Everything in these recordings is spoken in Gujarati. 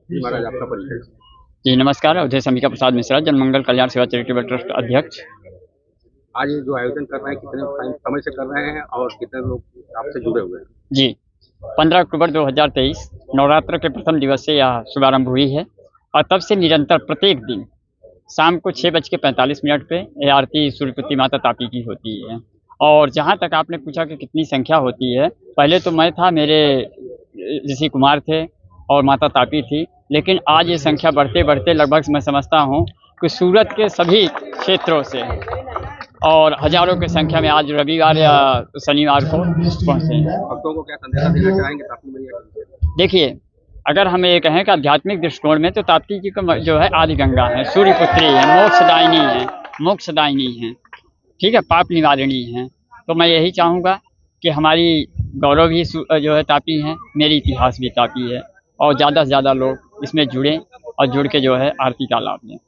जी महाराज, आपका परिचय। जी नमस्कार, अवधेश अंबिका प्रसाद मिश्रा, जनमंगल कल्याण सेवा चैरिटेबल ट्रस्ट अध्यक्ष। आज ये जो आयोजन कर रहे हैं, कितने समय से कर रहे हैं और कितने लोग आपसे जुड़े हुए हैं? जी 15 अक्टूबर 2023 नवरात्र के प्रथम दिवस से यह शुभारंभ हुई है और तब से निरंतर प्रत्येक दिन शाम को 6:45 पे ये आरती सूर्यपुत्री माता तापी की होती है। और जहाँ तक आपने पूछा कि कितनी संख्या होती है, पहले तो मैं था, मेरे ऋषि कुमार थे और माता तापी थी, लेकिन आज ये संख्या बढ़ते बढ़ते लगभग मैं समझता हूँ कि सूरत के सभी क्षेत्रों से और हजारों की संख्या में आज रविवार या शनिवार को पहुँचे हैं। भक्तों को क्या संदेश देना चाहेंगे तापी मैया के? देखिए, अगर हम ये कहें कि आध्यात्मिक दृष्टिकोण में तो ताप्ती जी का जो है आदि गंगा है, सूर्यपुत्री है, मोक्षदायिनी है, ठीक है, पाप निवारिणी है। तो मैं यही चाहूँगा कि हमारी गौरव भी जो है तापी है, मेरी इतिहास भी तापी है और ज़्यादा से ज़्यादा लोग इसमें जुड़ें और जुड़ के जो है आरती का लाभ लें।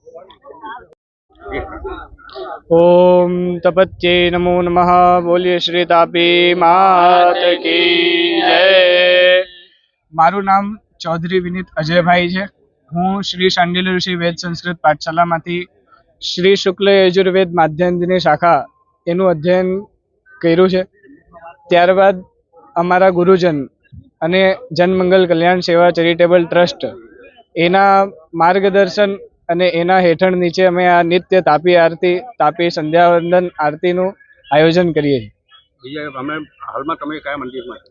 ओम तपच्चे नमो नमः। बोलिए श्री तापी मात की जय। મારું નામ ચૌધરી વિનીત અજયભાઈ છે। હું શ્રી શાંડિલ્ય ઋષિ વેદ સંસ્કૃત પાઠશાલામાંથી શ્રી શુક્લ યજુર્વેદ માધ્યમની શાખા એનું અધ્યયન કર્યું છે। ત્યારબાદ અમારા ગુરુજન અને જનમંગલ કલ્યાણ સેવા ચેરિટેબલ ટ્રસ્ટ એના માર્ગદર્શન અને એના હેઠળ નીચે અમે આ નિત્ય તાપી આરતી, તાપી સંધ્યાવંદન આરતીનું આયોજન કરીએ છીએ। હાલમાં તમે કયા મંદિરમાં છો?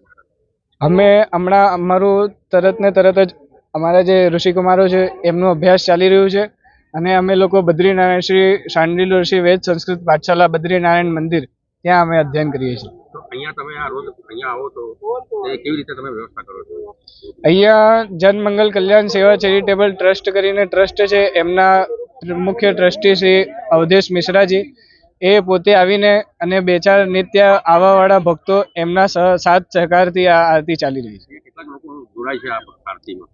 અમે હમણાં અમારું તરત જ અમારા જે ઋષિકુમારો છે એમનો અભ્યાસ ચાલી રહ્યું છે અને અમે લોકો બદ્રીનારાયણ શ્રી શાંડિલ્ય ઋષિ વેદ સંસ્કૃત પાઠશાલા બદ્રીનારાયણ મંદિર ત્યાં અમે અધ્યયન કરીએ છીએ। તો અહીંયા તમે આ રોજ અહીંયા આવો તો એ કેવી રીતે તમે વ્યવસ્થા કરો છો? અહીંયા જનમંગલ કલ્યાણ સેવા ચેરિટેબલ ટ્રસ્ટ કરીને ટ્રસ્ટ છે, એમના મુખ્ય ટ્રસ્ટી શ્રી અવધેશ મિશ્રાજી એ પોતે આવીને અને બે ચાર નિત્ય આવાવાળા ભક્તો એમના સાથ સહકારથી આ આરતી ચાલી રહી છે। કેટલાક લોકો જોડાય છે આ આરતીમાં?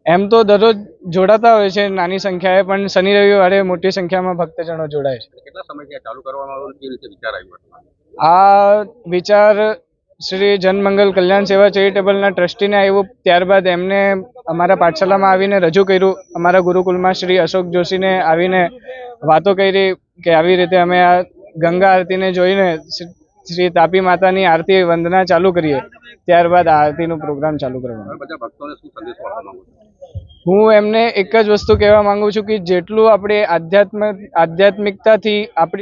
એમ તો દરરોજ જોડાતા હોય છે નાની સંખ્યાએ, પણ શનિ રવિવારે મોટી સંખ્યામાં ભક્તજનો જોડાય છે। કેટલા સમયથી આ ચાલુ કરવામાં આવ્યું? કેવી રીતે વિચાર આવ્યો? આ વિચાર શ્રી જનમંગલ કલ્યાણ સેવા ચેરિટેબલના ટ્રસ્ટીને આવ્યું, ત્યારબાદ એમને અમારા પાઠશાલામાં આવીને રજૂ કર્યું। અમારા ગુરુકુલમાં શ્રી અશોક જોશીને આવીને વાતો કરી કે આવી રીતે અમે આ ગંગા આરતીને જોઈને શ્રી તાપી માતાની આરતી વંદના ચાલુ કરીએ। ત્યારબાદ આ આરતીનો પ્રોગ્રામ ચાલુ કરવામાં બધા ભક્તોને શું સંદેશો આપવા માંગો છો? હું એમને એક જ વસ્તુ કહેવા માંગુ છું કે જેટલું આપણે આધ્યાત્મિકતાથી આપણી